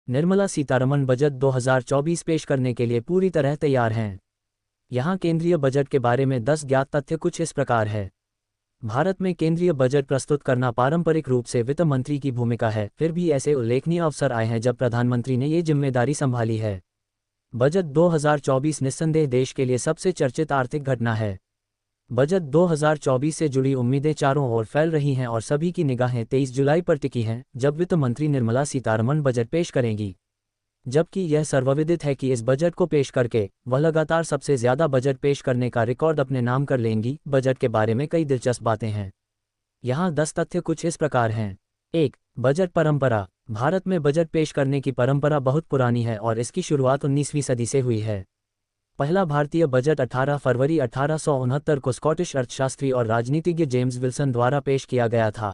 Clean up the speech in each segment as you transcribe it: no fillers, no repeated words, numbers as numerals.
Nirmala Sitharaman budget 2024 पेश करने के लिए पूरी तरह तैयार हैं। यहाँ केंद्रीय बजट के बारे में 10 ज्ञात तथ्य कुछ इस प्रकार है। भारत में केंद्रीय बजट प्रस्तुत करना पारंपरिक रूप से वित्त मंत्री की भूमिका है, फिर भी ऐसे उल्लेखनीय अवसर आए हैं जब प्रधानमंत्री ने ये जिम्मेदारी संभाली है। बजट 2024 निस्संदेह देश के लिए सबसे चर्चित आर्थिक घटना है। बजट 2024 से जुड़ी उम्मीदें चारों ओर फैल रही हैं और सभी की निगाहें 23 जुलाई पर टिकी हैं, जब वित्त मंत्री निर्मला सीतारमण बजट पेश करेंगी। जबकि यह सर्वविदित है कि इस बजट को पेश करके वह लगातार सबसे ज्यादा बजट पेश करने का रिकॉर्ड अपने नाम कर लेंगी। बजट के बारे में कई दिलचस्प बातें हैं। यहाँ 10 तथ्य कुछ इस प्रकार हैं। 1. बजट परंपरा। भारत में बजट पेश करने की परंपरा बहुत पुरानी है और इसकी शुरुआत 19वीं सदी से हुई है। पहला भारतीय बजट 18 फरवरी 1869 को स्कॉटिश अर्थशास्त्री और राजनीतिज्ञ जेम्स विल्सन द्वारा पेश किया गया था।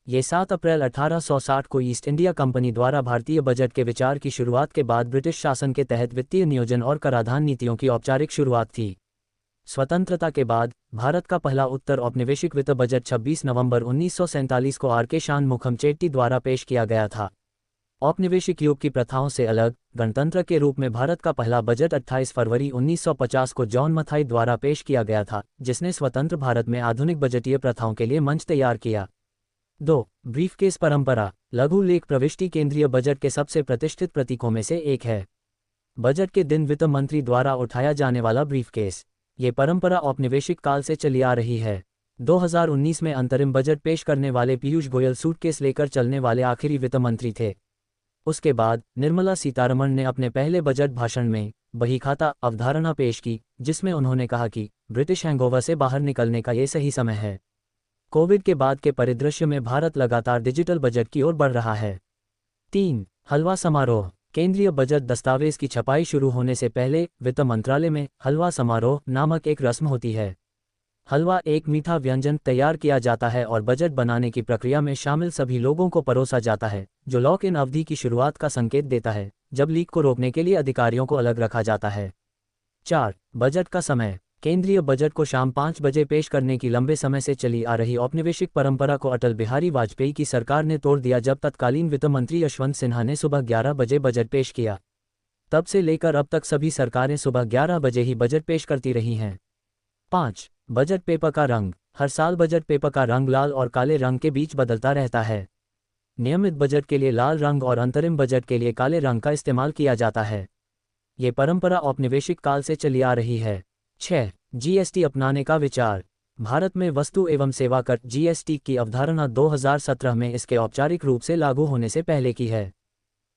ये 7 अप्रैल 1860 को ईस्ट इंडिया कंपनी द्वारा भारतीय बजट के विचार की शुरुआत के बाद ब्रिटिश शासन के तहत वित्तीय नियोजन और कराधान नीतियों की औपचारिक शुरुआत थी। स्वतंत्रता के बाद भारत का पहला उत्तर औपनिवेशिक वित्त बजट 26 नवंबर 1947 को आर.के. शानमुखम चेट्टी द्वारा पेश किया गया था। औपनिवेशिक युग की प्रथाओं से अलग गणतंत्र के रूप में भारत का पहला बजट 28 फरवरी 1950 को जॉन मथाई द्वारा पेश किया गया था, जिसने स्वतंत्र भारत में आधुनिक बजटीय प्रथाओं के लिए मंच तैयार किया। 2. ब्रीफकेस परंपरा। लघु लेख प्रविष्टि केंद्रीय बजट के सबसे प्रतिष्ठित प्रतीकों में से एक है। बजट के दिन वित्त मंत्री द्वारा उठाया जाने वाला ब्रीफकेस, ये परंपरा औपनिवेशिक काल से चली आ रही है। 2019 में अंतरिम बजट पेश करने वाले पीयूष गोयल सूटकेस लेकर चलने वाले आखिरी वित्त मंत्री थे। उसके बाद निर्मला सीतारमण ने अपने पहले बजट भाषण में बहीखाता अवधारणा पेश की, जिसमें उन्होंने कहा कि ब्रिटिश हैंगओवर से बाहर निकलने का ये सही समय है। कोविड के बाद के परिदृश्य में भारत लगातार डिजिटल बजट की ओर बढ़ रहा है। 3. हलवा समारोह। केंद्रीय बजट दस्तावेज की छपाई शुरू होने से पहले वित्त मंत्रालय में हलवा समारोह नामक एक रस्म होती है। हलवा एक मीठा व्यंजन तैयार किया जाता है और बजट बनाने की प्रक्रिया में शामिल सभी लोगों को परोसा जाता है, जो लॉक इन अवधि की शुरुआत का संकेत देता है, जब लीक को रोकने के लिए अधिकारियों को अलग रखा जाता है। 4. बजट का समय। केंद्रीय बजट को शाम 5 बजे पेश करने की लंबे समय से चली आ रही औपनिवेशिक परंपरा को अटल बिहारी वाजपेयी की सरकार ने तोड़ दिया, जब तत्कालीन वित्त मंत्री यशवंत सिन्हा ने सुबह 11 बजे बजट पेश किया। तब से लेकर अब तक सभी सरकारें सुबह 11 बजे ही बजट पेश करती रही हैं। 5. बजट पेपर का रंग। हर साल बजट पेपर का रंग लाल और काले रंग के बीच बदलता रहता है। नियमित बजट के लिए लाल रंग और अंतरिम बजट के लिए काले रंग का इस्तेमाल किया जाता है। ये परंपरा औपनिवेशिक काल से चली आ रही है। 6. जीएसटी अपनाने का विचार। भारत में वस्तु एवं सेवा कर जीएसटी की अवधारणा 2017 में इसके औपचारिक रूप से लागू होने से पहले की है।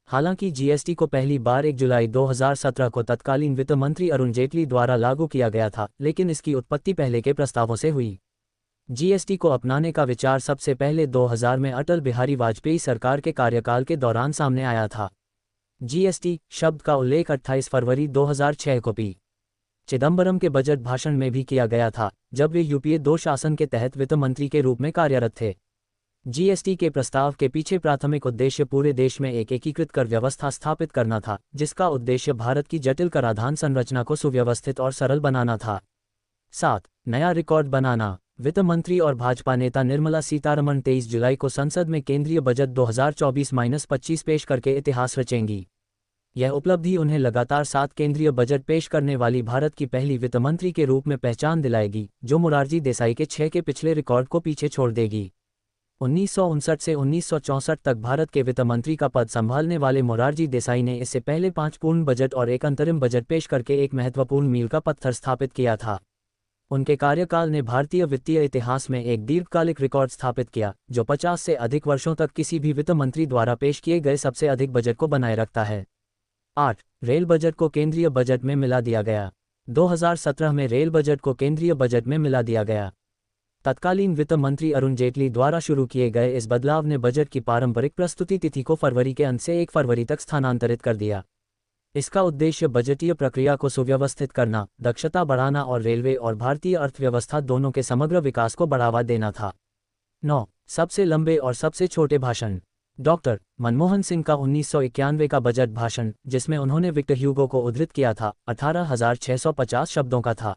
हालांकि जीएसटी को पहली बार 1 जुलाई 2017 को तत्कालीन वित्त मंत्री अरुण जेटली द्वारा लागू किया गया था, लेकिन इसकी उत्पत्ति पहले के प्रस्तावों से हुई। जीएसटी को अपनाने का विचार सबसे पहले 2000 में अटल बिहारी वाजपेयी सरकार के कार्यकाल के दौरान सामने आया था। जीएसटी शब्द का उल्लेख 28 फरवरी 2006 को पी. चिदंबरम के बजट भाषण में भी किया गया था, जब वे यूपीए 2 शासन के तहत वित्त मंत्री के रूप में कार्यरत थे। जीएसटी के प्रस्ताव के पीछे प्राथमिक उद्देश्य पूरे देश में एक एकीकृत कर व्यवस्था स्थापित करना था, जिसका उद्देश्य भारत की जटिल कराधान संरचना को सुव्यवस्थित और सरल बनाना था। 7. नया रिकॉर्ड बनाना। वित्त मंत्री और भाजपा नेता निर्मला सीतारमण 23 जुलाई को संसद में केंद्रीय बजट 2024-25 पेश करके इतिहास रचेंगी। यह उपलब्धि उन्हें लगातार 7 केंद्रीय बजट पेश करने वाली भारत की पहली वित्त मंत्री के रूप में पहचान दिलाएगी, जो मोरारजी देसाई के 6 के पिछले रिकॉर्ड को पीछे छोड़ देगी। 1959 से 1964 तक भारत के वित्त मंत्री का पद संभालने वाले मोरारजी देसाई ने इससे पहले 5 पूर्ण बजट और एक अंतरिम बजट पेश करके एक महत्वपूर्ण मील का पत्थर स्थापित किया था। उनके कार्यकाल ने भारतीय वित्तीय इतिहास में एक दीर्घकालिक रिकॉर्ड स्थापित किया, जो 50 से अधिक वर्षों तक किसी भी वित्त मंत्री द्वारा पेश किए गए सबसे अधिक बजट को बनाए रखता है। 8. रेल बजट को केंद्रीय बजट में मिला दिया गया। 2017 में रेल बजट को केंद्रीय बजट में मिला दिया गया। तत्कालीन वित्त मंत्री अरुण जेटली द्वारा शुरू किए गए इस बदलाव ने बजट की पारंपरिक प्रस्तुति तिथि को फरवरी के अंत से 1 फरवरी तक स्थानांतरित कर दिया। इसका उद्देश्य बजटीय प्रक्रिया को सुव्यवस्थित करना, दक्षता बढ़ाना और रेलवे और भारतीय अर्थव्यवस्था दोनों के समग्र विकास को बढ़ावा देना था। 9. सबसे लंबे और सबसे छोटे भाषण। डॉक्टर मनमोहन सिंह का 1991 का बजट भाषण, जिसमें उन्होंने विक्टर ह्यूगो को उद्धृत किया था, 18,650 शब्दों का था।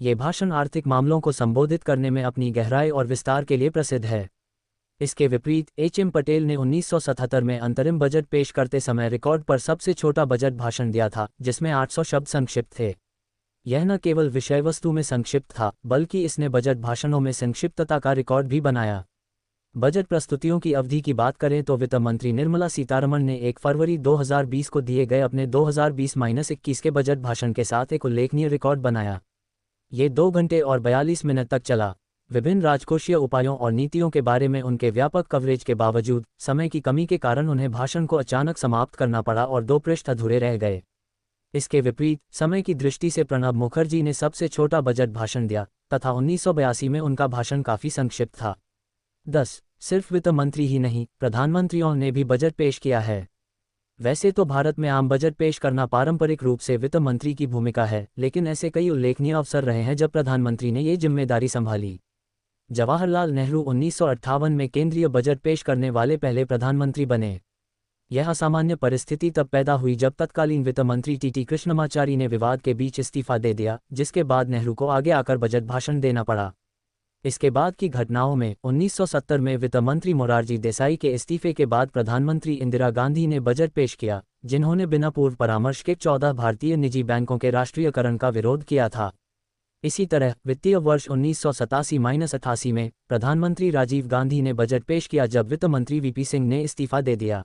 ये भाषण आर्थिक मामलों को संबोधित करने में अपनी गहराई और विस्तार के लिए प्रसिद्ध है। इसके विपरीत एच.एम. पटेल ने 1977 में अंतरिम बजट पेश करते समय रिकॉर्ड पर सबसे छोटा बजट भाषण दिया था, जिसमें 800 शब्द संक्षिप्त थे। यह न केवल विषय वस्तु में संक्षिप्त था, बल्कि इसने बजट भाषणों में संक्षिप्तता का रिकॉर्ड भी बनाया। बजट प्रस्तुतियों की अवधि की बात करें तो वित्त मंत्री निर्मला सीतारमण ने 1 फरवरी 2020 को दिए गए अपने 2020-21 के बजट भाषण के साथ एक उल्लेखनीय रिकॉर्ड बनाया। ये 2 घंटे और 42 मिनट तक चला। विभिन्न राजकोषीय उपायों और नीतियों के बारे में उनके व्यापक कवरेज के बावजूद समय की कमी के कारण उन्हें भाषण को अचानक समाप्त करना पड़ा और 2 पृष्ठ अधूरे रह गए। इसके विपरीत समय की दृष्टि से प्रणब मुखर्जी ने सबसे छोटा बजट भाषण दिया तथा 1982 में उनका भाषण काफ़ी संक्षिप्त था। 10. सिर्फ वित्त मंत्री ही नहीं, प्रधानमंत्रियों ने भी बजट पेश किया है। वैसे तो भारत में आम बजट पेश करना पारंपरिक रूप से वित्त मंत्री की भूमिका है, लेकिन ऐसे कई उल्लेखनीय अवसर रहे हैं जब प्रधानमंत्री ने ये जिम्मेदारी संभाली। जवाहरलाल नेहरू 1958 में केंद्रीय बजट पेश करने वाले पहले प्रधानमंत्री बने। यह असामान्य परिस्थिति तब पैदा हुई जब तत्कालीन वित्त मंत्री टी कृष्णमाचारी ने विवाद के बीच इस्तीफा दे दिया, जिसके बाद नेहरू को आगे आकर बजट भाषण देना पड़ा। इसके बाद की घटनाओं में 1970 में वित्त मंत्री मोरारजी देसाई के इस्तीफे के बाद प्रधानमंत्री इंदिरा गांधी ने बजट पेश किया, जिन्होंने बिना पूर्व परामर्श के 14 भारतीय निजी बैंकों के राष्ट्रीयकरण का विरोध किया था। इसी तरह वित्तीय वर्ष 1987-88 में प्रधानमंत्री राजीव गांधी ने बजट पेश किया जब वित्त मंत्री वीपी सिंह ने इस्तीफा दे दिया।